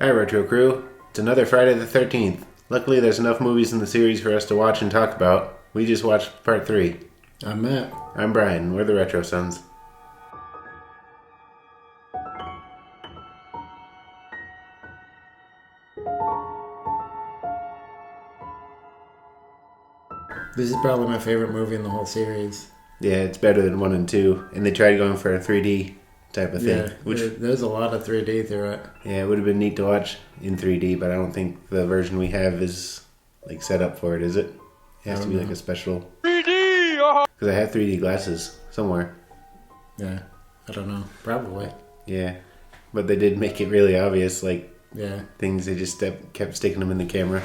Hi, Retro Crew. It's another Friday the 13th. Luckily, there's enough movies in the series for us to watch and talk about. We just watched part 3. I'm Matt. I'm Brian. We're the Retro Sons. This is probably my favorite movie in the whole series. Yeah, it's better than 1 and 2. And they tried going for a 3D type of thing. Yeah, there's a lot of 3D through it. Yeah, it would have been neat to watch in 3D, but I don't think the version we have is like set up for it, is it? It has to be like a special 3D! Because I have 3D glasses somewhere. Yeah, I don't know. Probably. Yeah, but they did make it really obvious, like things, they just kept sticking them in the camera.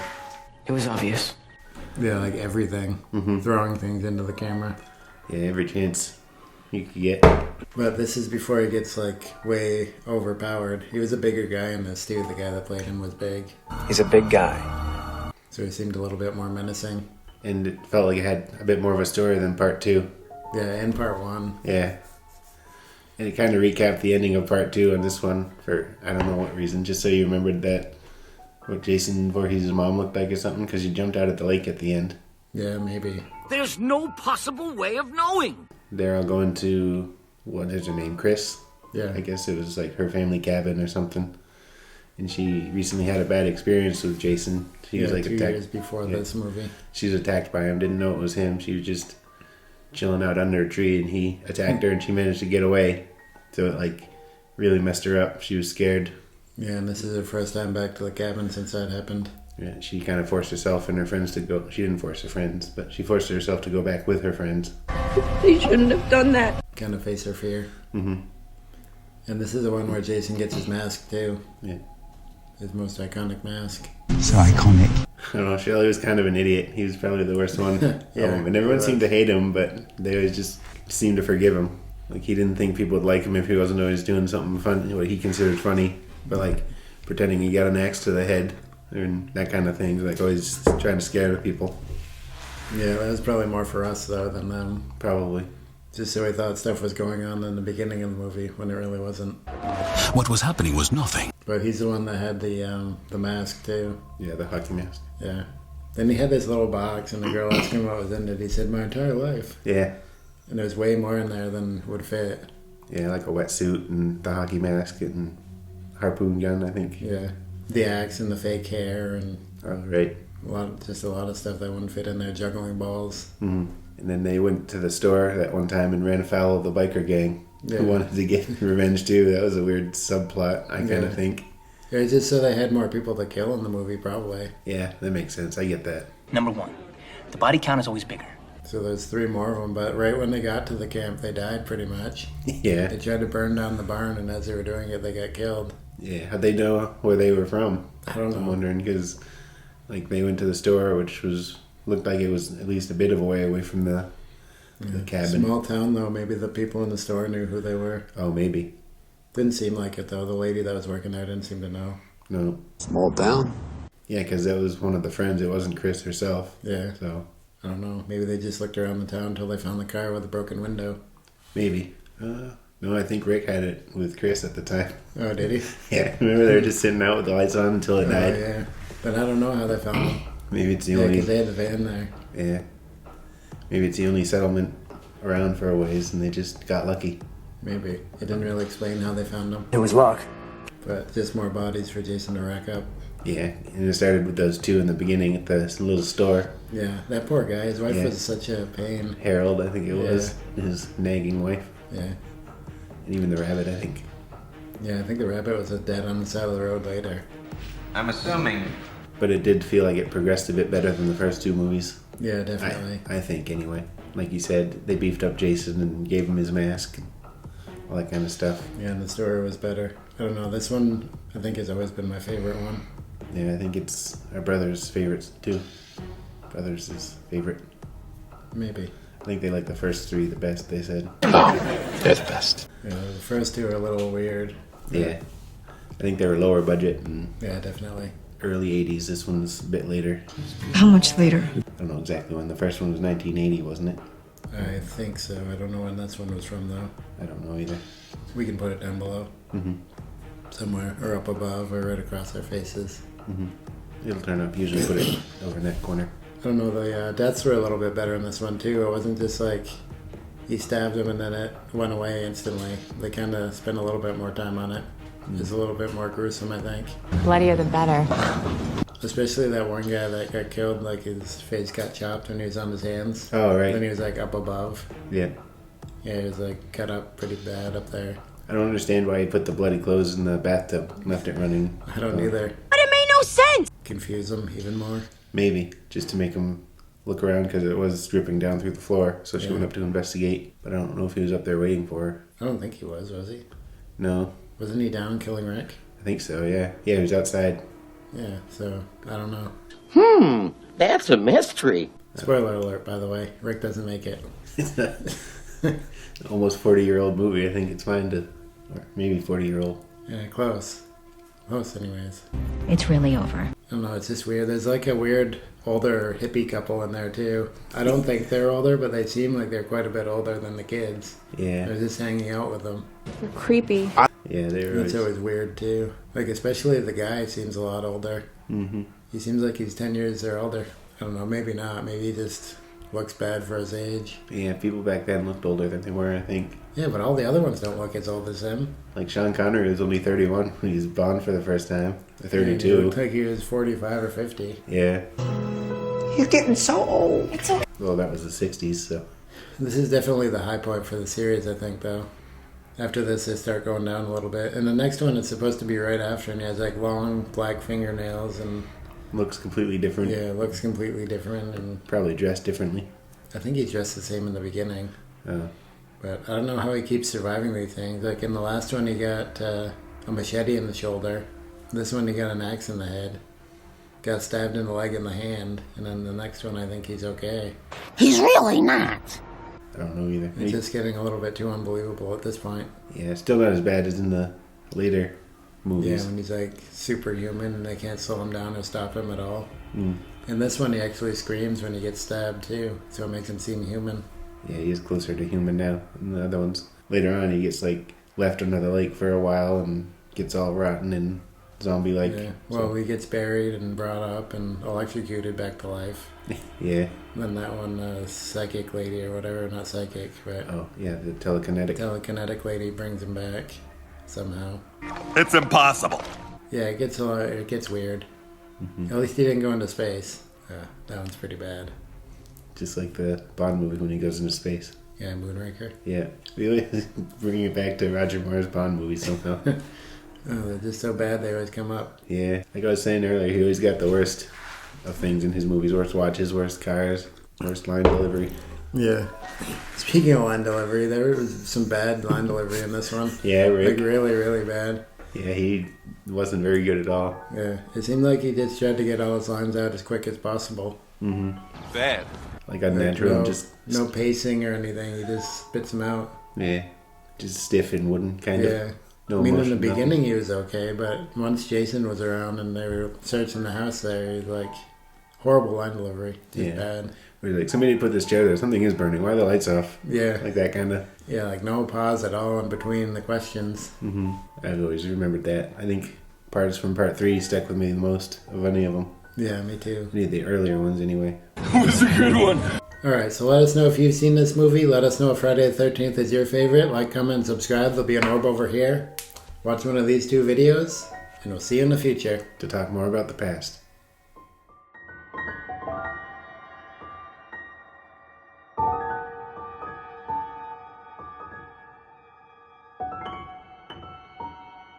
It was obvious. Yeah, like everything. Throwing things into the camera. Yeah, every chance you could get. But this is before he gets like way overpowered. He was a bigger guy in this too. The guy that played him was big. He's a big guy. So he seemed a little bit more menacing. And it felt like it had a bit more of a story than part 2. Yeah, in part 1. Yeah. And it kind of recapped the ending of part 2 on this one for I don't know what reason, just so you remembered that what Jason Voorhees' mom looked like or something, because you jumped out at the lake at the end. Yeah, maybe. There's no possible way of knowing. They're all going to, what is her name, Chris? Yeah. I guess it was like her family cabin or something. And she recently had a bad experience with Jason. She was like 2 attacked. years before this movie. She was attacked by him, didn't know it was him. She was just chilling out under a tree and he attacked her and she managed to get away. So it like really messed her up. She was scared. Yeah, and this is her first time back to the cabin since that happened. Yeah, she kind of forced herself and her friends to go. She didn't force her friends, but she forced herself to go back with her friends. They shouldn't have done that. Kind of face her fear. Mm-hmm. And this is the one where Jason gets his mask too. Yeah. His most iconic mask. So iconic. I don't know, Shelley was kind of an idiot. He was probably the worst one. Yeah, and everyone seemed to hate him, but they always just seemed to forgive him. Like, he didn't think people would like him if he wasn't always doing something fun, what he considered funny. But, like, pretending he got an axe to the head and that kind of thing. Like, always trying to scare the people. Yeah, that was probably more for us, though, than them. Probably. Just so we thought stuff was going on in the beginning of the movie, when it really wasn't. What was happening was nothing. But he's the one that had the mask, too. Yeah, the hockey mask. Yeah. Then he had this little box, and the girl asked him what was in it. He said, my entire life. Yeah. And there's way more in there than would fit. Yeah, like a wetsuit and the hockey mask and harpoon gun, I think. Yeah. The axe and the fake hair and... Oh, right. a lot of stuff that wouldn't fit in there. Juggling balls. Mm-hmm. And then they went to the store that one time and ran afoul of the biker gang who wanted to get revenge too. That was a weird subplot, I kind of think. Yeah, it's just so they had more people to kill in the movie, probably. Yeah, that makes sense. I get that. Number 1, the body count is always bigger. So there's 3 more of them, but right when they got to the camp, they died pretty much. Yeah. They tried to burn down the barn, and as they were doing it, they got killed. Yeah, how'd they know where they were from? I don't know. I'm wondering, because like they went to the store, which looked like it was at least a bit of a way away from the cabin. Small town, though. Maybe the people in the store knew who they were. Oh, maybe. Didn't seem like it, though. The lady that was working there didn't seem to know. No. Small town? Yeah, because that was one of the friends. It wasn't Chris herself. Yeah. So I don't know. Maybe they just looked around the town until they found the car with a broken window. maybe. No, I think Rick had it with Chris at the time. Oh, did he? Yeah, remember they were just sitting out with the lights on until it died? Yeah. But I don't know how they found him. Maybe it's the Yeah, only... because they had the van there. Yeah. Maybe it's the only settlement around for a ways and they just got lucky. Maybe. It didn't really explain how they found him. It was luck. But just more bodies for Jason to rack up. Yeah, and it started with those 2 in the beginning at the little store. Yeah, that poor guy. His wife Yeah. was such a pain. Harold, I think it was, his nagging wife. Yeah. And even the rabbit, I think. Yeah, I think the rabbit was dead on the side of the road later. I'm assuming. But it did feel like it progressed a bit better than the first 2 movies. Yeah, definitely. I think, anyway. Like you said, they beefed up Jason and gave him his mask and all that kind of stuff. Yeah, and the story was better. I don't know, this one I think has always been my favorite one. Yeah, I think it's our brother's favorites, too. Brother's his favorite. Maybe. I think they like the first 3 the best, they said. Oh, they're the best. Yeah, the first 2 are a little weird. Yeah. I think they were lower budget and Yeah, definitely. early 80s. This one's a bit later. How much later? I don't know exactly when. The first one was 1980, wasn't it? I think so. I don't know when this one was from, though. I don't know either. We can put it down below. Mm-hmm. somewhere, or up above, or right across their faces. It'll turn up. Usually put it over in that corner. I don't know, the deaths were a little bit better in this one too. It wasn't just like he stabbed him and then it went away instantly. They kind of spent a little bit more time on it. It's a little bit more gruesome, I think. Bloodier the better. Especially that one guy that got killed, like his face got chopped when he was on his hands. Oh, right. Then he was like up above. Yeah. Yeah, he was like cut up pretty bad up there. I don't understand why he put the bloody clothes in the bathtub and left it running. I don't either. But it made no sense! Confuse him even more. Maybe, just to make him look around because it was dripping down through the floor. So she went up to investigate. But I don't know if he was up there waiting for her. I don't think he was he? No. Wasn't he down killing Rick? I think so, yeah. Yeah, he was outside. Yeah, so I don't know. That's a mystery. Spoiler alert, by the way. Rick doesn't make it. Almost 40-year-old movie. I think it's fine to... Or maybe 40-year-old. Yeah, close. Close, anyways. It's really over. I don't know, it's just weird. There's like a weird older hippie couple in there, too. I don't think they're older, but they seem like they're quite a bit older than the kids. Yeah. They're just hanging out with them. You're creepy. Yeah, they were That's always weird, too. Like, especially the guy seems a lot older. Mm-hmm. He seems like he's 10 years or older. I don't know, maybe not. Maybe he just looks bad for his age. Yeah, people back then looked older than they were, I think. Yeah, but all the other ones don't look as old as him. Like Sean Connery was only 31 when he was Bond for the first time. Or Yeah, 32. he looked like he was 45 or 50. Yeah. He's getting so old. Well, that was the 60s, so... This is definitely the high point for the series, I think, though. After this, they start going down a little bit. And the next one is supposed to be right after, and he has, like, long black fingernails, and... Looks completely different. Yeah, it looks completely different, and... Probably dressed differently. I think he's dressed the same in the beginning. Oh. But I don't know how he keeps surviving these things. Like, in the last one, he got a machete in the shoulder. This one, he got an axe in the head. Got stabbed in the leg and the hand. And then the next one, I think he's okay. He's really not. I don't know either. It's just getting a little bit too unbelievable at this point. Yeah, still not as bad as in the later movies. Yeah, when he's like superhuman and they can't slow him down or stop him at all. Mm. In this one, he actually screams when he gets stabbed too, so it makes him seem human. Yeah, he is closer to human now than the other ones. Later on, he gets like left under the lake for a while and gets all rotten and zombie-like. Yeah. Well, he gets buried and brought up and electrocuted back to life. Yeah. Then that one, psychic lady or whatever, not psychic, but Oh, yeah, the telekinetic. telekinetic lady brings him back somehow. It's impossible. Yeah, it gets weird. Mm-hmm. At least he didn't go into space. That one's pretty bad. Just like the Bond movie when he goes into space. Yeah, Moonraker. Yeah. Really bringing it back to Roger Moore's Bond movies somehow. Oh, they're just so bad they always come up. Yeah. Like I was saying earlier, he always got the worst of things in his movies. Worst watches, worst cars, worst line delivery. Yeah. Speaking of line delivery, there was some bad line delivery in this one. Yeah, Rick. Like really, really bad. Yeah, he wasn't very good at all. Yeah. It seemed like he just tried to get all his lines out as quick as possible. Mm-hmm. Bad. Like unnatural. Like just no pacing or anything. He just spits them out. Yeah. Just stiff and wooden, kind of. Yeah. No I mean, in emotion, the nothing. beginning he was okay, but once Jason was around and they were searching the house there, he was like, horrible line delivery. Just Yeah. bad. Where he's like, somebody put this chair there. Something is burning. Why are the lights off? Yeah. Like that kind of. Yeah, like no pause at all in between the questions. Mm-hmm. I've always remembered that. I think parts from part 3 stuck with me the most of any of them. Yeah, me too. Any of the earlier ones, anyway. Was a good one. Alright, so let us know if you've seen this movie. Let us know if Friday the 13th is your favorite. Like, comment, and subscribe. There'll be an orb over here. Watch one of these 2 videos, and we'll see you in the future. To talk more about the past.